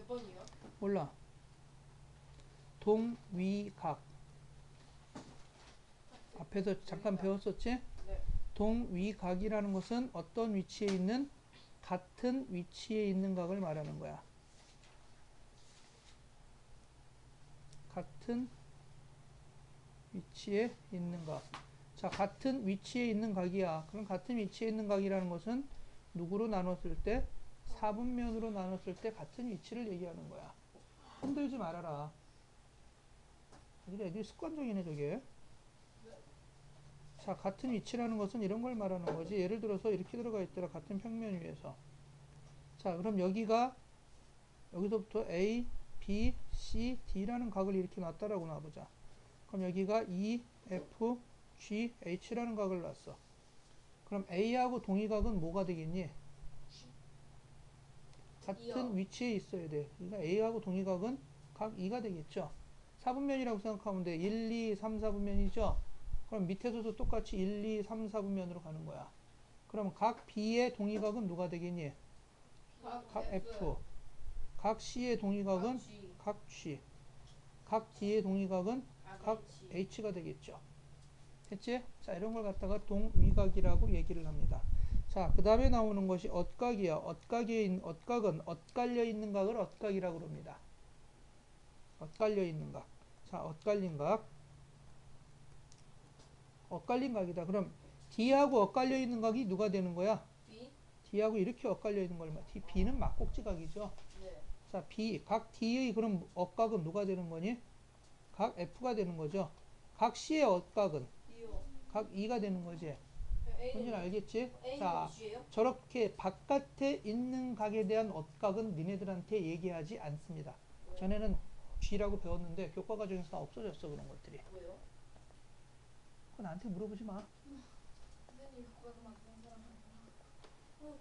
몇 번이요? 몰라. 동위각. 앞에서 잠깐 배웠었지? 네. 동위각이라는 것은 어떤 위치에 있는 같은 위치에 있는 각을 말하는 거야. 같은 위치에 있는 각. 자, 같은 위치에 있는 각이야. 그럼 같은 위치에 있는 각이라는 것은 누구로 나눴을 때? 사분면으로 나눴을 때 같은 위치를 얘기하는 거야. 흔들지 말아라. 애들이 습관적이네, 저게. 자, 같은 위치라는 것은 이런 걸 말하는 거지. 예를 들어서 이렇게 들어가 있더라. 같은 평면 위에서. 자, 그럼 여기서부터 A, B, C, D라는 각을 이렇게 놨다라고 놔보자. 그럼 여기가 E, F, G, H라는 각을 놨어. 그럼 A하고 동위각은 뭐가 되겠니? 같은 위치에 있어야 돼. 그러니까 A하고 동위각은 각 2가 되겠죠. 4분면이라고 생각하면 돼. 1, 2, 3, 4분면이죠. 그럼 밑에서도 똑같이 1, 2, 3, 4분면으로 가는 거야. 그럼 각 B의 동위각은 누가 되겠니? 각 F. 각 C의 동위각은 각 G. 각 D의 동위각은 각 H가 되겠죠. 됐지? 자, 이런 걸 갖다가 동위각이라고 얘기를 합니다. 자, 그 다음에 나오는 것이 엇각이야. 엇각은 엇갈려 있는 각을 엇각이라고 합니다. 엇갈려 있는 각. 자, 엇갈린 각. 엇갈린 각이다. 그럼 D하고 엇갈려 있는 각이 누가 되는 거야? B? D하고 이렇게 엇갈려 있는 걸 B는 막꼭지 각이죠. 네. 자, 각 D의 그럼 엇각은 누가 되는 거니? 각 F가 되는 거죠. 각 C의 엇각은 B요. 각 E가 되는 거지. 뭔지 알겠지? A는 자, G예요? 저렇게 바깥에 있는 각에 대한 엇각은 니네들한테 얘기하지 않습니다. 왜요? 전에는 G라고 배웠는데 교과 과정에서 다 없어졌어, 그런 것들이. 왜요? 그거 나한테 물어보지 마. 선생님 그거는 만드는 사람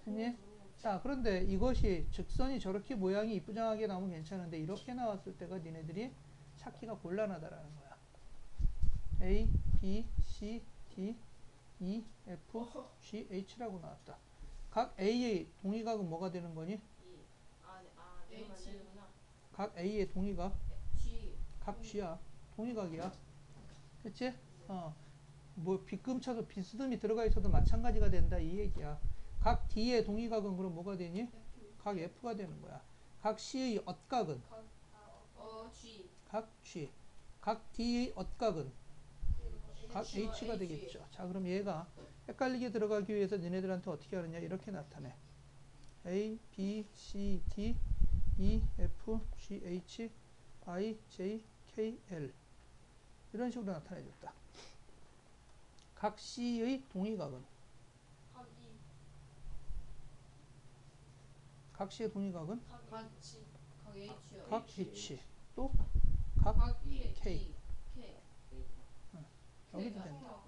됐니? 자, 그런데 이것이 직선이 저렇게 모양이 이쁘장하게 나오면 괜찮은데 이렇게 나왔을 때가 니네들이 찾기가 곤란하다라는 거야. A, B, C, D, E, F, G, H라고 나왔다. 각 A의 동위각은 뭐가 되는 거니? 내가 만드는구나. 각 A의 동위각, G. 각 G야. 동위각이야. 됐지? 뭐 빗금쳐서 비스듬히 들어가 있어도 마찬가지가 된다 이 얘기야. 각 D의 동위각은 그럼 뭐가 되니? 각 F가 되는 거야. 각 C의 엇각은? G. 각 G. 각 D의 엇각은? 각 H가 되겠죠. 자, 그럼 얘가 헷갈리게 들어가기 위해서 니네들한테 어떻게 하느냐? 이렇게 나타내. A, B, C, D, E, F, G, H, I, J, K, L 이런 식으로 나타내줬다. 각 C의 동위각은? 각 E. 각 C의 동위각은? 각 G. 각 H요. 각 H. 또? 각 K. 여기도 된다.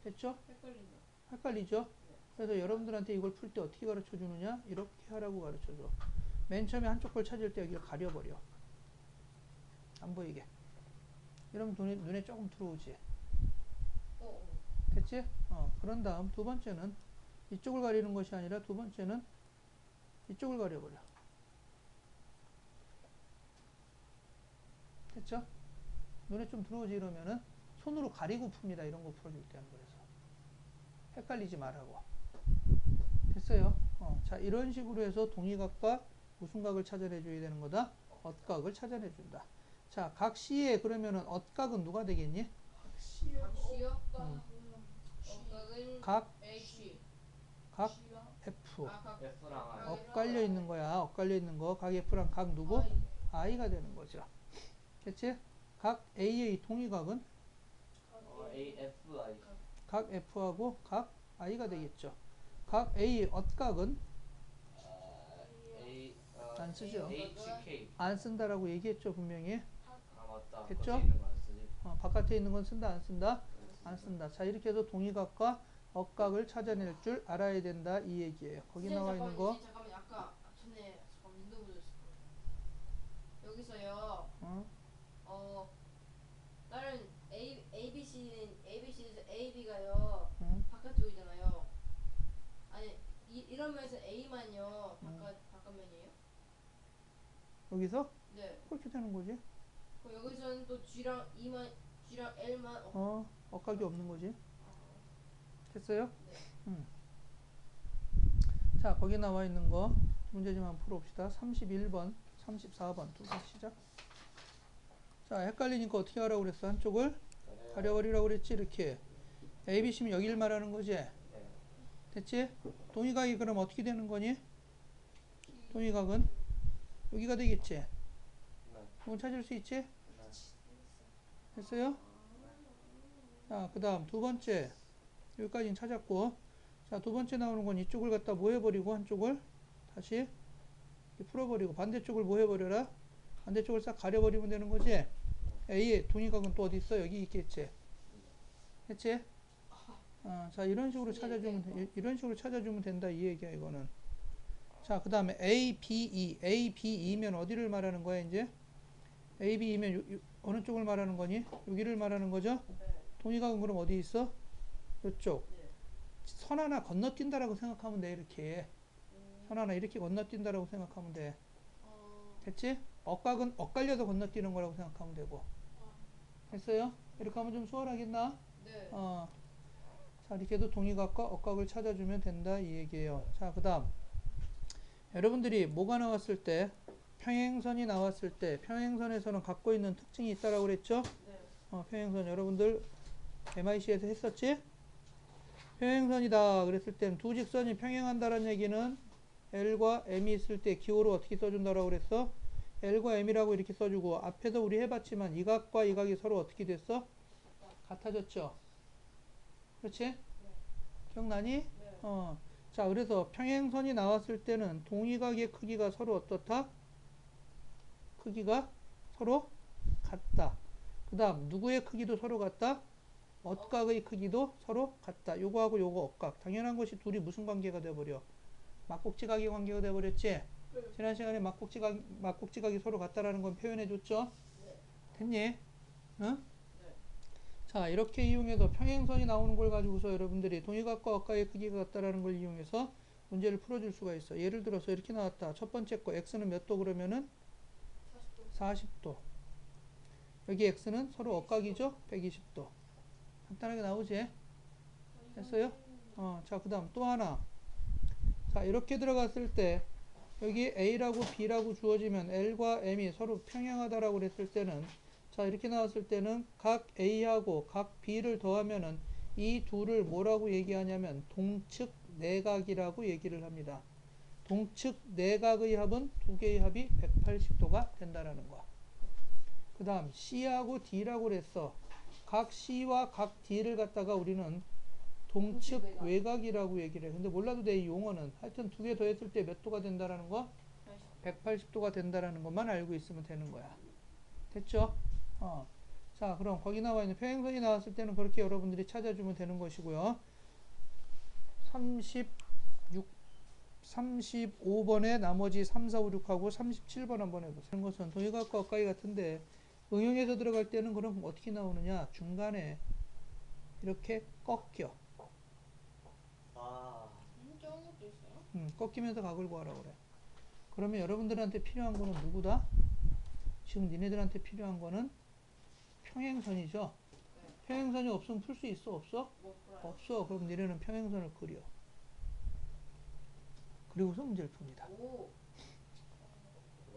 됐죠? 헷갈린다. 헷갈리죠? 그래서 여러분들한테 이걸 풀 때 어떻게 가르쳐 주느냐? 이렇게 하라고 가르쳐 줘. 맨 처음에 한쪽 걸 찾을 때 여기를 가려버려. 안 보이게. 이러면 눈에 조금 들어오지. 됐지? 그런 다음 두 번째는 이쪽을 가리는 것이 아니라 두 번째는 이쪽을 가려버려. 됐죠? 눈에 좀 들어오지 이러면은 손으로 가리고 풉니다. 이런 거 풀어줄 때는 그래서. 헷갈리지 말라고. 됐어요? 자, 이런 식으로 해서 동위각과 무슨 각을 찾아내줘야 되는 거다? 엇각을 찾아내준다. 자, 각 C에 그러면은 엇각은 누가 되겠니? 각 C요? 엇각은 각 H. 각 F. F랑 엇갈려 있는 거야. 엇갈려 있는 거. 각 F랑 각 누구? I가 되는 거죠. 됐지? 각 A의 동위각은? AFI 각 F하고 각 I가 되겠죠. 각 A의 엇각은? A 안 쓰죠. HK 안 쓴다라고 얘기했죠, 분명히. 맞다. 됐죠? 겉에 있는 거 안 쓰지. 바깥에 있는 건 쓴다, 안 쓴다? 안 쓴다. 자, 이렇게 해서 동위각과 엇각을 찾아낼 줄 알아야 된다, 이 얘기예요. 거기 나와 있는 거. 잠깐만, 아까 전에 잠깐 눈도 보셨을 거예요. 여기서요. 다른 ABC에서 AB가요. 바깥쪽이잖아요. 아니, 이런 면에서 A만요. 바깥면이에요? 여기서 네. 그렇게 되는 거지. 그럼 여기서는 또 G랑 L만 억각이 없는 거지. 아, 됐어요? 네. 자, 거기 나와 있는 거 문제 좀 한번 풀어봅시다. 31번, 34번 두 개 시작. 자, 헷갈리니까 어떻게 하라고 그랬어? 한쪽을 가려버리라고 그랬지. 이렇게 A, B, C면 여기를 말하는 거지. 네. 됐지? 동의각이 그럼 어떻게 되는 거니? 동의각은 여기가 되겠지. 네. 이건 찾을 수 있지? 네. 됐어요? 자, 그 다음 두 번째 여기까지는 찾았고, 자, 두 번째 나오는 건 이쪽을 갖다 뭐 해버리고 한쪽을 다시 이렇게 풀어버리고 반대쪽을 뭐 해버려라? 반대쪽을 싹 가려버리면 되는 거지. A의 동의각은 또 어디 있어? 여기 있겠지. 됐지? 자, 이런 식으로 이런 식으로 찾아주면 된다 이 얘기야 이거는. 자, 그 다음에 A, B, E. A, B, E면 어디를 말하는 거야 이제? A, B, E면 어느 쪽을 말하는 거니? 여기를 말하는 거죠? 네. 동의각은 그럼 어디 있어? 이쪽. 네. 선 하나 건너뛴다라고 생각하면 돼 이렇게. 선 하나 이렇게 건너뛴다라고 생각하면 돼. 됐지? 억각은 엇갈려서 건너뛰는 거라고 생각하면 되고. 됐어요? 이렇게 하면 좀 수월하겠나? 네. 자, 이렇게도 동의각과 억각을 찾아주면 된다 이 얘기예요. 자, 그 다음 여러분들이 뭐가 나왔을 때, 평행선이 나왔을 때 평행선에서는 갖고 있는 특징이 있다라고 그랬죠? 네. 평행선 여러분들 MIC에서 했었지? 평행선이다 그랬을 때는 두 직선이 평행한다는 얘기는 L과 M이 있을 때 기호를 어떻게 써준다라고 그랬어? L과 M이라고 이렇게 써주고, 앞에서 우리 해봤지만 이 각과 이 각이 서로 어떻게 됐어? 같아졌죠? 그렇지? 네. 기억나니? 네. 자, 그래서 평행선이 나왔을 때는 동의각의 크기가 서로 어떻다? 크기가 서로 같다. 그 다음 누구의 크기도 서로 같다? 억각의 크기도 서로 같다. 요거하고 요거 억각. 당연한 것이 둘이 무슨 관계가 돼버려? 막곡지각의 관계가 돼버렸지? 네. 지난 시간에 막곡지각이 서로 같다라는 건 표현해줬죠? 네. 됐니? 응? 네. 자, 이렇게 이용해서 평행선이 나오는 걸 가지고서 여러분들이 동의각과 억각의 크기가 같다라는 걸 이용해서 문제를 풀어줄 수가 있어. 예를 들어서 이렇게 나왔다. 첫 번째 거 x는 몇 도 그러면은 40도. 여기 x는 서로 억각이죠? 120도. 간단하게 나오지? 됐어요? 자, 그 다음 또 하나. 자, 이렇게 들어갔을 때 여기 A라고 B라고 주어지면 L과 M이 서로 평행하다라고 그랬을 때는, 자, 이렇게 나왔을 때는 각 A하고 각 B를 더하면은 이 둘을 뭐라고 얘기하냐면 동측 내각이라고 얘기를 합니다. 동측 내각의 합은 두 개의 합이 180도가 된다라는 거야. 그 다음 C하고 D라고 그랬어. 각 C와 각 D를 갖다가 우리는 동측 외곽이라고 얘기를 해. 근데 몰라도 돼, 이 용어는. 하여튼 두 개 더했을 때 몇 도가 된다라는 거? 180도가 된다라는 것만 알고 있으면 되는 거야. 됐죠? 자, 그럼 거기 나와 있는 평행선이 나왔을 때는 그렇게 여러분들이 찾아주면 되는 것이고요. 35번에 나머지 3, 4, 5, 6하고 37번 한번 해보세요. 이런 것은 동의각과 억각이 같은데 응용해서 들어갈 때는 그럼 어떻게 나오느냐? 중간에 이렇게 꺾여. 저런 것도 있어요? 꺾이면서 각을 구하라 그래. 그러면 여러분들한테 필요한 거는 누구다? 지금 니네들한테 필요한 거는 평행선이죠. 네. 평행선이 없으면 풀 수 있어? 없어? 못 풀어요. 없어. 그럼 니네는 평행선을 그려. 그리고서 문제를 풉니다. 오.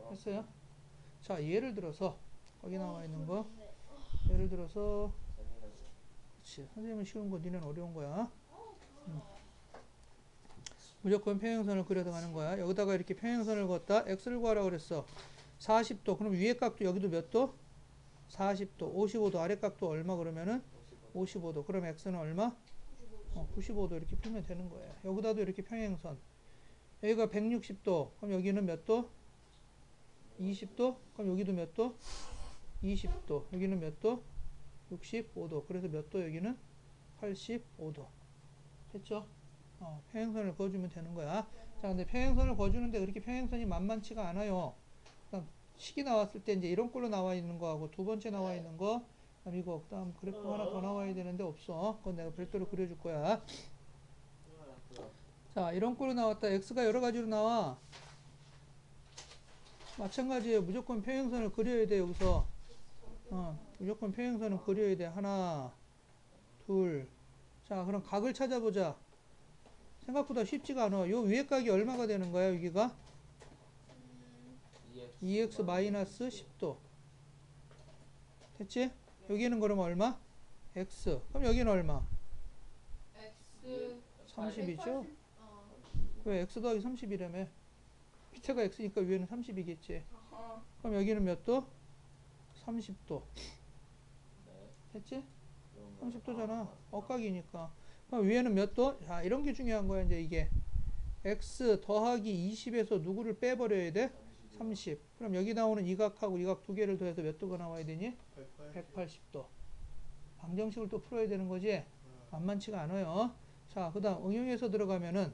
됐어요? 자, 예를 들어서 거기 나와 있는 거, 예를 들어서, 그렇지, 선생님은 쉬운 거 니네는 어려운 거야. 무조건 평행선을 그려서 가는 거야. 여기다가 이렇게 평행선을 걷다 x를 구하라고 그랬어. 40도. 그럼 위에 각도 여기도 몇 도? 40도. 55도. 아래 각도 얼마 그러면은 55도. 그럼 x는 얼마? 95도. 이렇게 풀면 되는 거예요. 여기다도 이렇게 평행선. 여기가 160도. 그럼 여기는 몇 도? 20도. 그럼 여기도 몇 도? 20도. 여기는 몇 도? 65도. 그래서 몇 도? 여기는 85도. 됐죠? 평행선을 그어주면 되는 거야. 자, 근데 평행선을 그어주는데 그렇게 평행선이 만만치가 않아요. 그다음 식이 나왔을 때 이제 이런 꼴로 나와 있는 거하고 두 번째 나와 있는 거, 그다음 이거, 그다음 그래프 하나 더 나와야 되는데 없어. 그건 내가 별도로 그려줄 거야. 자, 이런 꼴로 나왔다. x가 여러 가지로 나와. 마찬가지예요. 무조건 평행선을 그려야 돼, 여기서. 무조건 평행선을 그려야 돼. 하나, 둘. 자, 그럼 각을 찾아보자. 생각보다 쉽지가 않아. 요 위에 각이 얼마가 되는 거야, 여기가? 2x 마이너스 10도. 됐지? 여기는 그럼 얼마? x. 그럼 여기는 얼마? X 30이죠? 어. 왜? x 더하기 30이라며. 밑에가 x니까 위에는 30이겠지. 어. 그럼 여기는 몇 도? 30도. 네. 됐지? 그런 거. 30도잖아. 억각이니까. 그럼 위에는 몇 도? 자, 이런 게 중요한 거야, 이제 이게. x 더하기 20에서 누구를 빼버려야 돼? 30. 그럼 여기 나오는 이 각하고 이 각 두 개를 더해서 몇 도가 나와야 되니? 180도. 방정식을 또 풀어야 되는 거지? 만만치가 않아요. 자, 그 다음 응용해서 들어가면은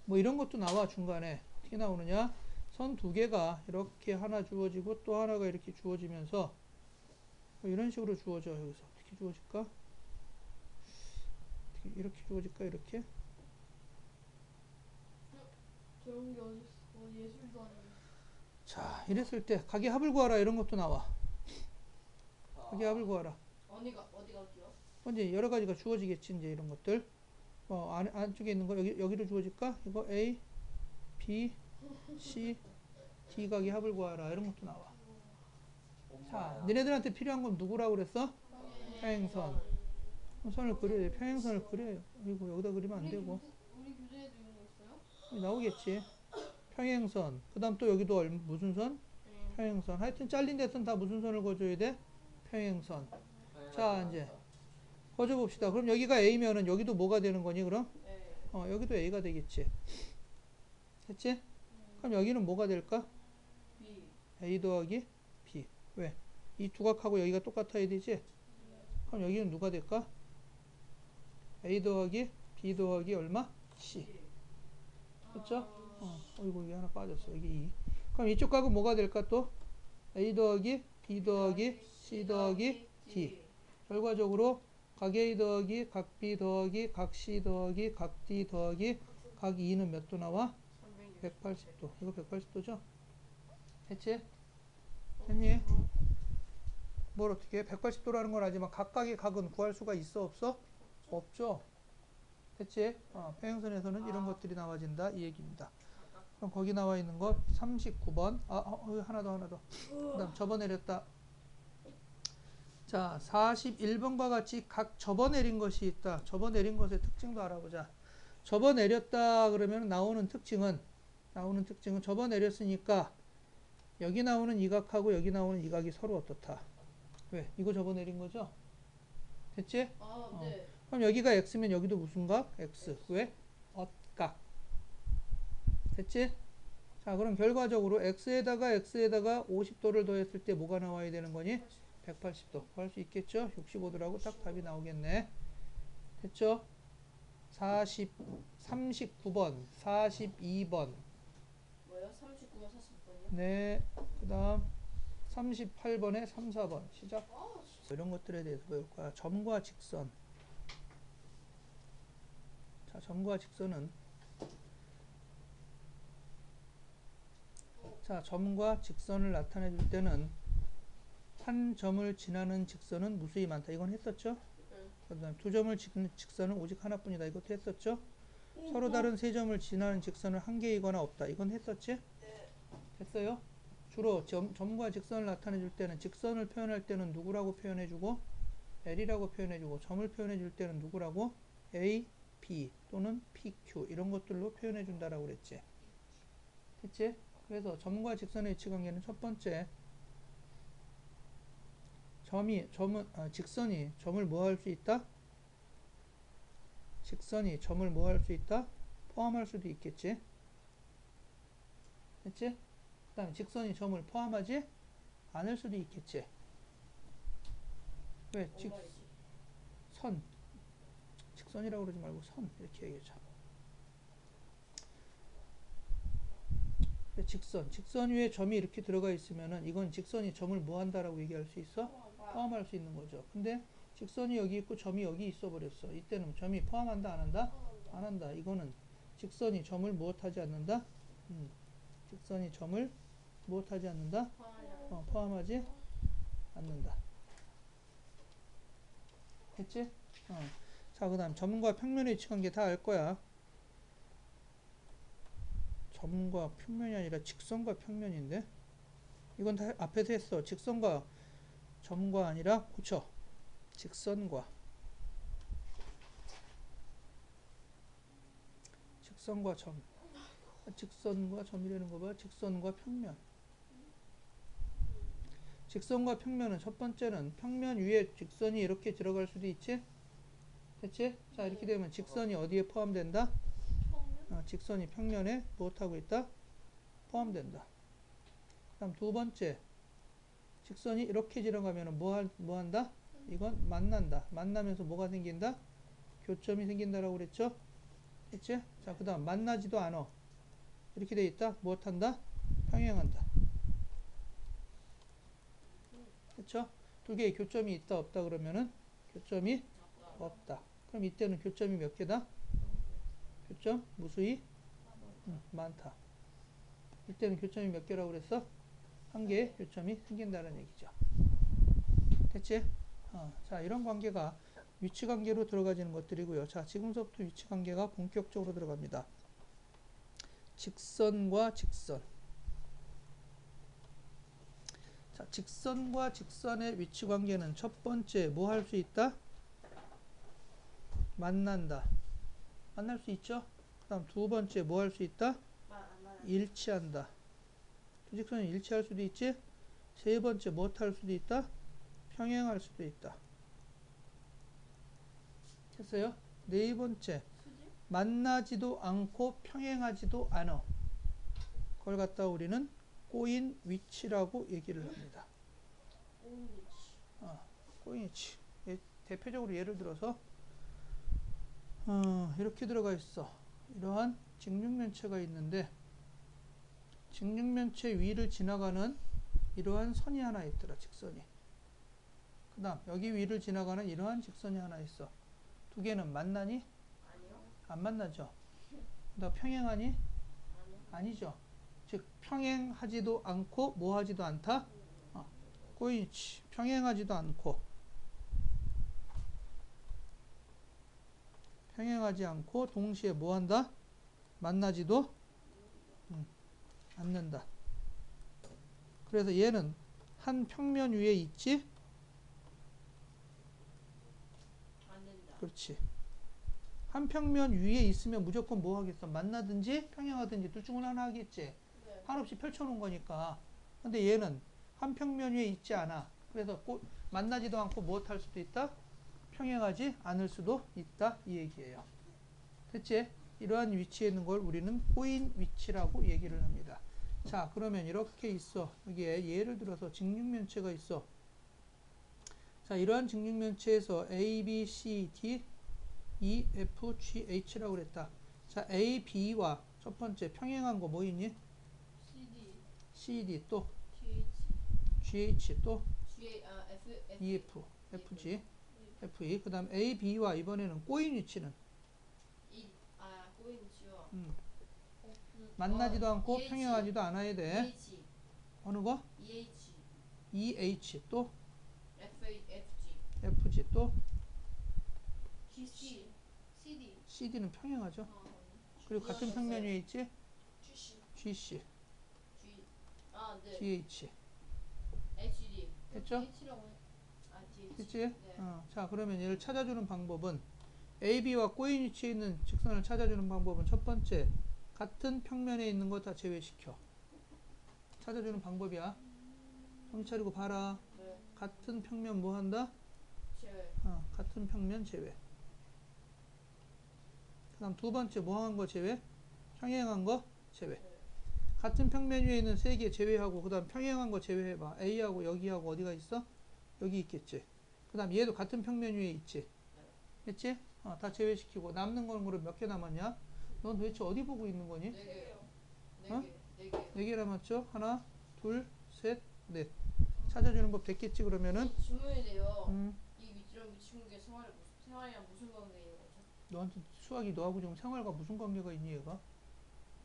뭐 이런 것도 나와, 중간에. 어떻게 나오느냐? 선 두 개가 이렇게 하나 주어지고 또 하나가 이렇게 주어지면서 뭐 이런 식으로 주어져. 여기서 어떻게 주어질까? 어떻게 이렇게 주어질까? 이렇게? 저런 게 어딨어? 예술도 아니고. 자, 이랬을 때 각의 합을 구하라, 이런 것도 나와. 각의 합을 구하라. 어디가 어디요? 이제 여러 가지가 주어지겠지, 이제 이런 것들. 안쪽에 있는 거 여기로 주어질까? 이거 A, B, C, D 각의 합을 구하라, 이런 것도 나와. 자, 니네들한테 필요한 건 누구라고 그랬어? 평행선. 선을 그려야 돼. 평행선을 그려요. 이거 여기다 그리면 안 되고. 우리 교재에도 이런 거 있어요? 나오겠지. 평행선. 그 다음 또 여기도 무슨 선? 평행선. 하여튼 잘린 데선 다 무슨 선을 그어줘야 돼? 평행선. 자, 이제 그어줘 봅시다. 그럼 여기가 A면은 여기도 뭐가 되는 거니, 그럼? 네. 여기도 A가 되겠지. 됐지? 그럼 여기는 뭐가 될까? B. A 더하기 B. 왜? 이 두 각하고 여기가 똑같아야 되지? 그럼 여기는 누가 될까? A 더하기 B 더하기 얼마? C. 됐죠? 어이구, 여기 하나 빠졌어. 여기 2. 그럼 이쪽 각은 뭐가 될까 또? A 더하기 B 더하기 C 더하기 D. 결과적으로 각 A 더하기 각 B 더하기 각 C 더하기 각 D 더하기 각 2는 몇 도 나와? 180도. 이거 180도죠? 됐지? 됐니? 뭘 어떻게 해? 180도라는 건 알지만 각각의 각은 구할 수가 있어, 없어? 없죠? 됐지? 평행선에서는 이런 것들이 나와진다, 이 얘기입니다. 그럼 거기 나와 있는 거 39번. 하나 더. 그 다음 접어내렸다. 자, 41번과 같이 각 접어내린 것이 있다. 접어내린 것의 특징도 알아보자. 접어내렸다 그러면 나오는 특징은 접어내렸으니까 여기 나오는 이 각하고 여기 나오는 이 각이 서로 어떻다. 왜? 이거 접어내린 거죠? 됐지? 네. 그럼 여기가 x면 여기도 무슨 각? x. 왜? 엇각. 됐지? 자, 그럼 결과적으로 x에다가 50도를 더했을 때 뭐가 나와야 되는 거니? 180도. 구할 수 있겠죠? 65도라고 딱 답이 나오겠네. 됐죠? 39번, 42번. 뭐요? 39번 40번이요? 네. 그 다음 38번에 3, 4번. 시작. 이런 것들에 대해서 배울 거야. 점과 직선. 자, 점과 직선은 점과 직선을 나타내 줄 때는 한 점을 지나는 직선은 무수히 많다. 이건 했었죠? 그 다음 두 점을 지나는 직선은 오직 하나뿐이다. 이것도 했었죠? 서로 다른 세 점을 지나는 직선은 한 개이거나 없다. 이건 했었지? 됐어요? 주로 점과 직선을 나타내 줄 때는 직선을 표현할 때는 누구라고 표현해 주고 L이라고 표현해 주고 점을 표현해 줄 때는 누구라고? A, B 또는 PQ 이런 것들로 표현해 준다라고 그랬지. 됐지? 그래서 점과 직선의 위치 관계는 첫 번째 직선이 점을 뭐 할 수 있다? 직선이 점을 뭐 할 수 있다? 포함할 수도 있겠지. 됐지? 그 다음에 직선이 점을 포함하지 않을 수도 있겠지. 왜? 직선이라고 그러지 말고 선 이렇게 얘기하자. 직선 위에 점이 이렇게 들어가 있으면은 이건 직선이 점을 뭐 한다라고 얘기할 수 있어? 포함할 수 있는 거죠. 근데 직선이 여기 있고 점이 여기 있어 버렸어. 이때는 점이 포함한다 안 한다? 안 한다. 이거는 직선이 점을 무엇하지 않는다? 직선이 점을 무엇하지 않는다? 포함하지 포함하지 않는다. 됐지? 자, 그 다음 점과 평면의 위치관계 다 알 거야. 점과 평면이 아니라 직선과 평면인데 이건 다 앞에서 했어. 직선과 점과 아니라 고쳐. 직선과 점. 직선과 점이라는 거 봐. 직선과 평면. 직선과 평면은 첫 번째는 평면 위에 직선이 이렇게 들어갈 수도 있지? 됐지? 자, 이렇게 되면 직선이 어디에 포함된다? 직선이 평면에 무엇하고 있다? 포함된다. 그 다음 두 번째, 직선이 이렇게 지나가면 뭐 한다? 이건 만난다. 만나면서 뭐가 생긴다? 교점이 생긴다라고 그랬죠? 됐지? 자, 그 다음 만나지도 않아. 이렇게 돼 있다. 무엇한다? 평행한다. 그쵸? 두 개의 교점이 있다 없다 그러면은 교점이 없다. 그럼 이때는 교점이 몇 개다? 교점 무수히 많다. 이때는 교점이 몇 개라고 그랬어? 한 개의 교점이 생긴다는 얘기죠. 됐지? 자, 이런 관계가 위치관계로 들어가지는 것들이고요. 자, 지금부터 위치관계가 본격적으로 들어갑니다. 직선과 직선. 자, 직선과 직선의 위치관계는 첫 번째 뭐 할 수 있다? 만난다. 만날 수 있죠? 그 다음 두 번째 뭐 할 수 있다? 일치한다. 두 직선이 일치할 수도 있지? 세 번째 뭐 할 수도 있다? 평행할 수도 있다. 됐어요? 네 번째 만나지도 않고 평행하지도 않아. 그걸 갖다 우리는 꼬인 위치라고 얘기를 합니다. 꼬인 위치. 대표적으로 예를 들어서 이렇게 들어가 있어. 이러한 직육면체가 있는데 직육면체 위를 지나가는 이러한 선이 하나 있더라. 직선이. 그 다음 여기 위를 지나가는 이러한 직선이 하나 있어. 두 개는 만나니? 아니요. 안 만나죠. 너 평행하니? 아니요. 아니죠. 즉 평행하지도 않고 뭐하지도 않다. 꼬인 위치. 평행하지도 않고 평행하지 않고 동시에 뭐한다? 만나지도 않는다. 그래서 얘는 한 평면 위에 있지? 안 된다. 그렇지. 한 평면 위에 있으면 무조건 뭐 하겠어? 만나든지 평행하든지 둘 중 하나 하겠지. 네. 한없이 펼쳐놓은 거니까. 근데 얘는 한 평면 위에 있지 않아. 그래서 만나지도 않고 무엇 할 수도 있다? 평행하지 않을 수도 있다. 이 얘기예요. 됐지? 이러한 위치에 있는 걸 우리는 꼬인 위치라고 얘기를 합니다. 자, 그러면 이렇게 있어. 여기에 예를 들어서 직육면체가 있어. 자, 이러한 직육면체에서 A, B, C, D, E, F, G, H라고 그랬다. 자, A, B와 첫 번째 평행한 거 뭐 있니? CD, CD 또 GH, GH 또 F, EF, FG, FE. 그 다음 A, B와 이번에는 꼬인 위치는 꼬인 위치요. 만나지도 않고 EH. 평행하지도 않아야 돼. EH, 어느 거? EH, EH 또 FG, FG 또 GC, CD. CD는 평행하죠. 그리고 같은 이어졌어요. 평면 위에 있지? GC, GC, 네. GH. HD. 됐죠? H라고 GH. 됐지? 네. 자, 그러면 얘를 찾아주는 방법은 AB와 꼬인 위치에 있는 직선을 찾아주는 방법은 첫 번째, 같은 평면에 있는 거 다 제외시켜. 찾아주는 방법이야. 정신 차리고 봐라. 네. 같은 평면 뭐 한다? 제외. 같은 평면 제외. 그 다음 두 번째 뭐 한 거 제외? 평행한 거 제외. 네. 같은 평면 위에 있는 세 개 제외하고 그 다음 평행한 거 제외해봐. A하고 여기하고 어디가 있어? 여기 있겠지. 그 다음 얘도 같은 평면 위에 있지. 됐지? 다 제외시키고 남는 건 그럼 몇 개 남았냐? 넌 도대체 어디 보고 있는 거니? 4개요. 어? 4개. 4개 남았죠? 하나, 둘, 셋, 넷. 찾아주는 법 됐겠지 그러면은? 질문이 돼요. 음, 이 위치랑 위치관계 생활이랑 무슨 관계 있는 거죠? 너한테 수학이 너하고 지금 생활과 무슨 관계가 있니 얘가?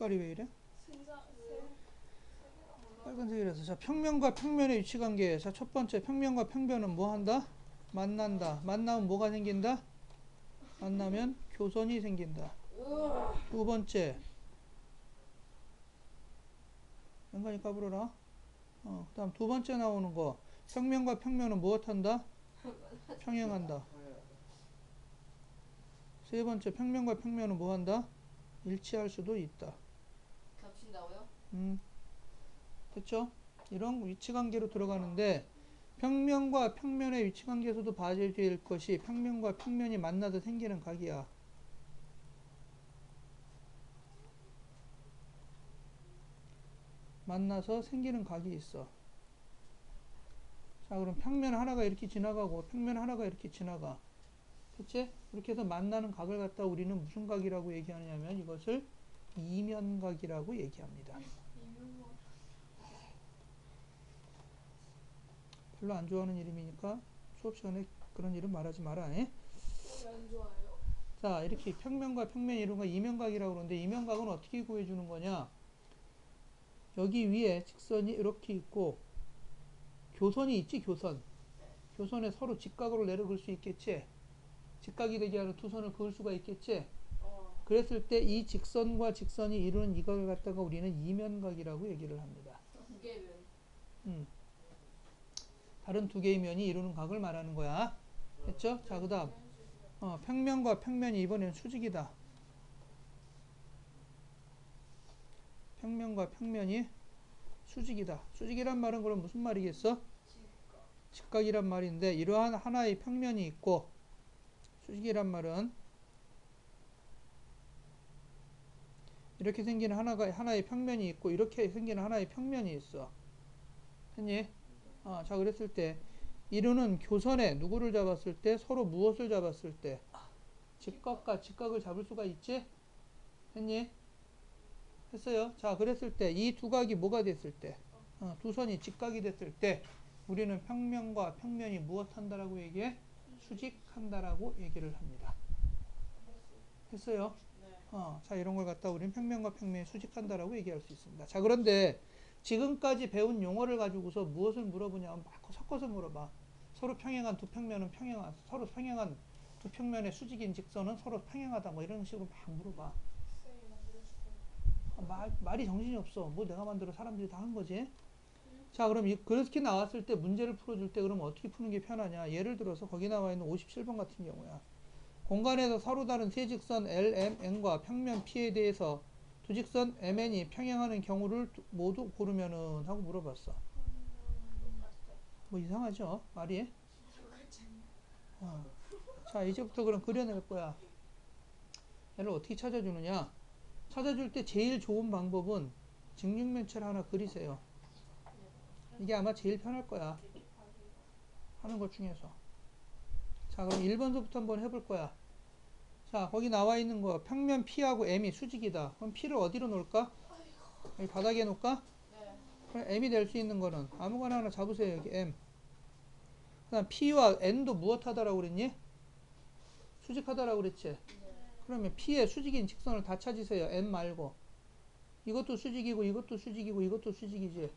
색깔이 왜 이래? 생사 빨간색이라서. 자, 평면과 평면의 위치 관계. 자, 첫 번째 평면과 평면은 뭐 한다? 만난다. 만나면 뭐가 생긴다? 만나면 교선이 생긴다. 두 번째, 연관이 까불어라. 그 다음 두 번째 나오는 거. 평면과 평면은 무엇한다? 평행한다. 세 번째, 평면과 평면은 뭐한다? 일치할 수도 있다. 겹친다고요? 됐죠? 이런 위치관계로 들어가는데 평면과 평면의 위치관계에서도 봐야 될 것이 평면과 평면이 만나도 생기는 각이야. 만나서 생기는 각이 있어. 자, 그럼 평면 하나가 이렇게 지나가고 평면 하나가 이렇게 지나가. 됐지? 그렇게 해서 만나는 각을 갖다 우리는 무슨 각이라고 얘기하냐면 이것을 이면각이라고 얘기합니다. 별로 안 좋아하는 이름이니까 수업 시간에 그런 이름 말하지 마라. 에? 안 좋아요. 자, 이렇게 평면과 평면 이런 거 이면각이라고 그러는데 이면각은 어떻게 구해주는 거냐? 여기 위에 직선이 이렇게 있고 교선이 있지, 교선. 교선에 서로 직각으로 내려볼 수 있겠지. 직각이 되게 하는 두 선을 그을 수가 있겠지. 그랬을 때 이 직선과 직선이 이루는 이 각을 갖다가 우리는 이면각이라고 얘기를 합니다. 두 개면. 다른 두 개의 면이 이루는 각을 말하는 거야. 됐죠? 자, 그 다음 평면과 평면이 이번엔 수직이다. 평면과 평면이 수직이다. 수직이란 말은 그럼 무슨 말이겠어? 직각이란 말인데 이러한 하나의 평면이 있고 수직이란 말은 이렇게 생기는 하나의 평면이 있고 이렇게 생기는 하나의 평면이 있어. 했니? 자, 그랬을 때 이루는 교선에 누구를 잡았을 때 서로 무엇을 잡았을 때 직각과 직각을 잡을 수가 있지? 했니? 했어요. 자, 그랬을 때 이 두 각이 뭐가 됐을 때 두 선이 직각이 됐을 때 우리는 평면과 평면이 무엇한다라고 얘기해? 수직한다라고 얘기를 합니다. 했어요. 자, 이런 걸 갖다 우리는 평면과 평면이 수직한다라고 얘기할 수 있습니다. 자, 그런데 지금까지 배운 용어를 가지고서 무엇을 물어보냐면 막 섞어서 물어봐. 서로 평행한 두 평면은 서로 평행한 두 평면의 수직인 직선은 서로 평행하다 뭐 이런 식으로 막 물어봐. 말이 정신이 없어. 뭐 내가 만들어 사람들이 다 한 거지. 자, 그럼 그렇게 나왔을 때 문제를 풀어줄 때 그럼 어떻게 푸는 게 편하냐. 예를 들어서 거기 나와 있는 57번 같은 경우야. 공간에서 서로 다른 세 직선 LMN과 평면 P에 대해서 두 직선 MN이 평행하는 경우를 모두 고르면은 하고 물어봤어. 뭐 이상하죠? 말이? 자, 이제부터 그럼 그려낼 거야. 얘를 어떻게 찾아주느냐? 찾아줄 때 제일 좋은 방법은 직육면체를 하나 그리세요. 이게 아마 제일 편할 거야. 하는 것 중에서. 자, 그럼 1번서부터 한번 해볼 거야. 자, 거기 나와 있는 거 평면 P하고 M이 수직이다. 그럼 P를 어디로 놓을까? 여기 바닥에 놓을까? 그럼 M이 될 수 있는 거는 아무거나 하나 잡으세요. 여기 M. 그 다음 P와 N도 무엇하다라고 그랬니? 수직하다라고 그랬지? 그러면 P의 수직인 직선을 다 찾으세요. M 말고. 이것도 수직이고 이것도 수직이고 이것도 수직이지.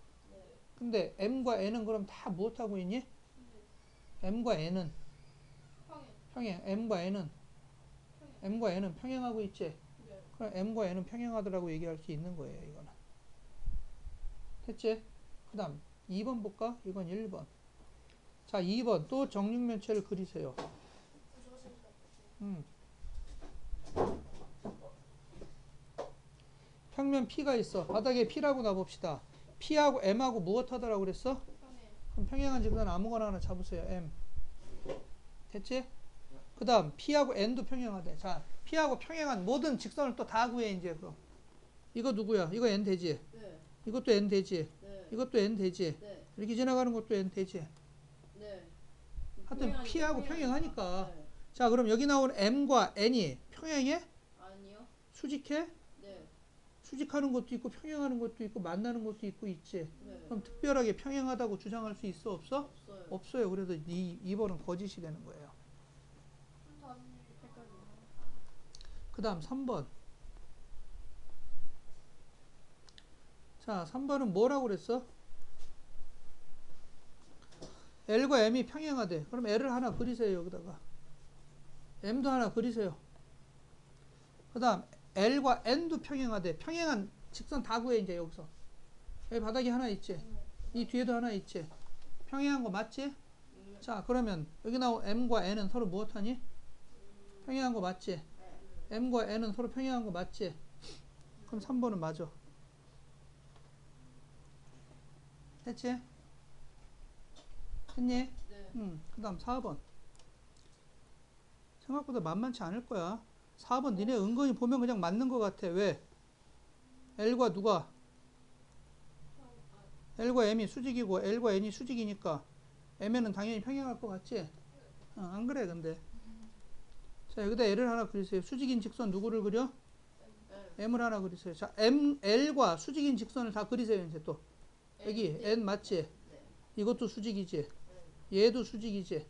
근데 M과 N은 그럼 다 무엇하고 있니? M과 N은 평행. M과 N은 평행하고 있지. 그럼 M과 N은 평행하더라고 얘기할 수 있는 거예요. 이거는. 됐지? 그 다음 2번 볼까? 이건 1번. 자, 2번 또 정육면체를 그리세요. 평면 P가 있어. 바닥에 P라고 놔봅시다. P하고 M하고 무엇하더라고 그랬어? 그럼 평행한 직선 아무거나 하나 잡으세요. M. 됐지? 그 다음 P하고 N도 평행하대. 자, P하고 평행한 모든 직선을 또 다 구해 이제. 그럼 이거 누구야? 이거 N 되지? 네. 이것도 N 되지? 네. 이것도 N 되지? 네. 이렇게 지나가는 것도 N 되지? 네. 하여튼 P하고 평행하니까. 네. 자, 그럼 여기 나오는 M과 N이 평행해? 아니요. 수직해? 네. 수직하는 것도 있고 평행하는 것도 있고 만나는 것도 있고 있지. 네. 그럼 특별하게 평행하다고 주장할 수 있어? 없어? 없어요. 없어요. 그래서 2번은 거짓이 되는 거예요. 그 다음 3번. 자, 3번은 뭐라고 그랬어? L과 M이 평행하대. 그럼 L을 하나 그리세요. 여기다가. M도 하나 그리세요. 그 다음 L과 N도 평행하대. 평행한 직선 다 구해 이제 여기서. 여기 바닥에 하나 있지. 이 뒤에도 하나 있지. 평행한 거 맞지? 자, 그러면 여기 나온 M과 N은 서로 무엇하니? 평행한 거 맞지? M과 N은 서로 평행한 거 맞지? 그럼 3번은 맞아. 됐지? 했니? 네. 그 다음 4번. 생각보다 만만치 않을 거야. 4번 니네 은근히 보면 그냥 맞는 것 같아. 왜? L과 누가? L과 M이 수직이고 L과 N이 수직이니까 M에는 당연히 평행할 것 같지? 안 그래 근데. 자, 여기다 L을 하나 그리세요. 수직인 직선 누구를 그려? M을 하나 그리세요. 자, L과 수직인 직선을 다 그리세요. 이제 또 여기 N 맞지? 이것도 수직이지? 얘도 수직이지?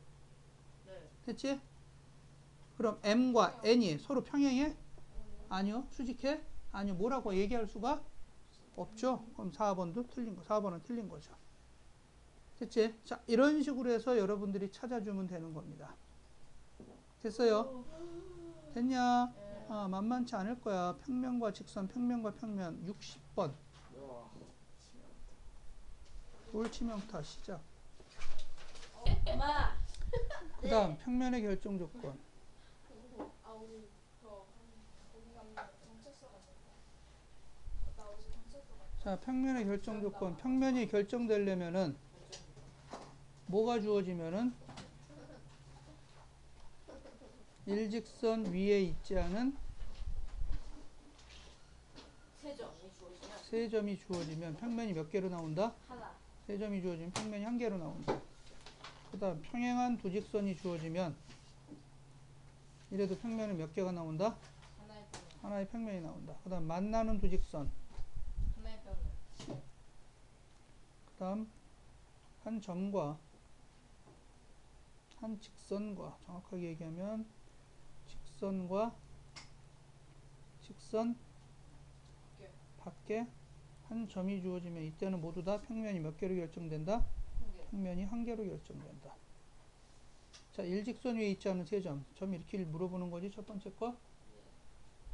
됐지? 그럼 M과 N이 서로 평행해? 아니요. 수직해? 아니요. 뭐라고 얘기할 수가 없죠. 그럼 4번도 틀린 거. 4번은 틀린 거죠. 됐지? 자, 이런 식으로 해서 여러분들이 찾아주면 되는 겁니다. 됐어요? 됐냐? 만만치 않을 거야. 평면과 직선, 평면과 평면. 60번. 돌치명타 시작. 엄마. 그 다음 평면의 결정 조건. 우리 거기 가면 경찰서가 나 어제 경찰서 갔다. 자, 평면의 결정 조건. 평면이 결정되려면은 뭐가 주어지면은 일직선 위에 있지 않은 세 점이 주어지면 평면이 몇 개로 나온다? 하나. 세 점이 주어지면 평면이 한 개로 나온다. 그 다음 평행한 두 직선이 주어지면 이래도 평면은 몇 개가 나온다? 하나의 평면. 하나의 평면이 나온다. 그 다음 만나는 두 직선. 하나의 평면. 그 다음 한 점과 한 직선과 정확하게 얘기하면 직선과 직선 밖에 한 점이 주어지면 이때는 모두 다 평면이 몇 개로 결정된다? 한 개. 평면이 한 개로 결정된다. 자, 일직선 위에 있지 않은 세 점. 점 이렇게 물어보는 거지, 첫 번째 거.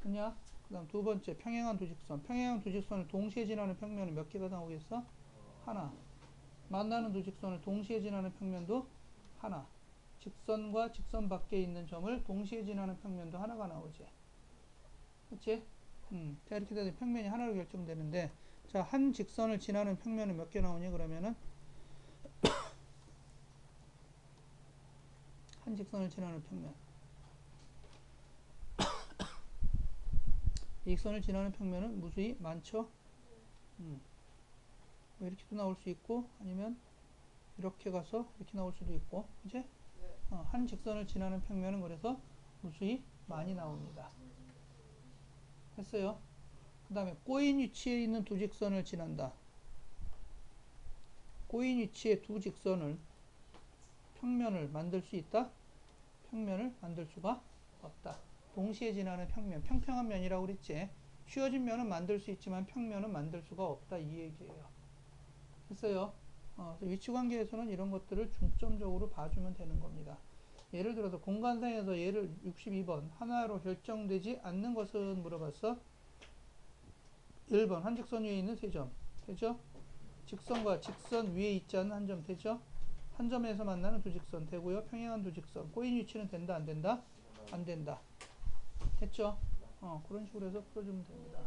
됐냐? 그 다음 두 번째, 평행한 두 직선. 평행한 두 직선을 동시에 지나는 평면은 몇 개가 나오겠어? 하나. 만나는 두 직선을 동시에 지나는 평면도 하나. 직선과 직선 밖에 있는 점을 동시에 지나는 평면도 하나가 나오지. 그치? 자, 이렇게 되면 평면이 하나로 결정되는데, 자, 한 직선을 지나는 평면은 몇 개 나오니, 그러면은? 한 직선을 지나는 평면. 이 직선을 지나는 평면은 무수히 많죠? 뭐 이렇게도 나올 수 있고, 아니면 이렇게 가서 이렇게 나올 수도 있고, 그치? 한 직선을 지나는 평면은 그래서 무수히 많이 나옵니다. 됐어요? 그 다음에 꼬인 위치에 있는 두 직선을 지난다. 꼬인 위치에 두 직선을 평면을 만들 수 있다? 평면을 만들 수가 없다. 동시에 지나는 평면, 평평한 면이라고 그랬지. 휘어진 면은 만들 수 있지만 평면은 만들 수가 없다, 이 얘기예요. 됐어요? 위치관계에서는 이런 것들을 중점적으로 봐주면 되는 겁니다. 예를 들어서 공간상에서 예를 62번 하나로 결정되지 않는 것은 물어봤어. 1번 한 직선 위에 있는 세 점 되죠? 직선과 직선 위에 있지 않은 한 점 되죠? 한 점에서 만나는 두 직선 되고요. 평행한 두 직선. 꼬인 위치는 된다 안 된다? 안 된다. 됐죠? 그런 식으로 해서 풀어주면 됩니다.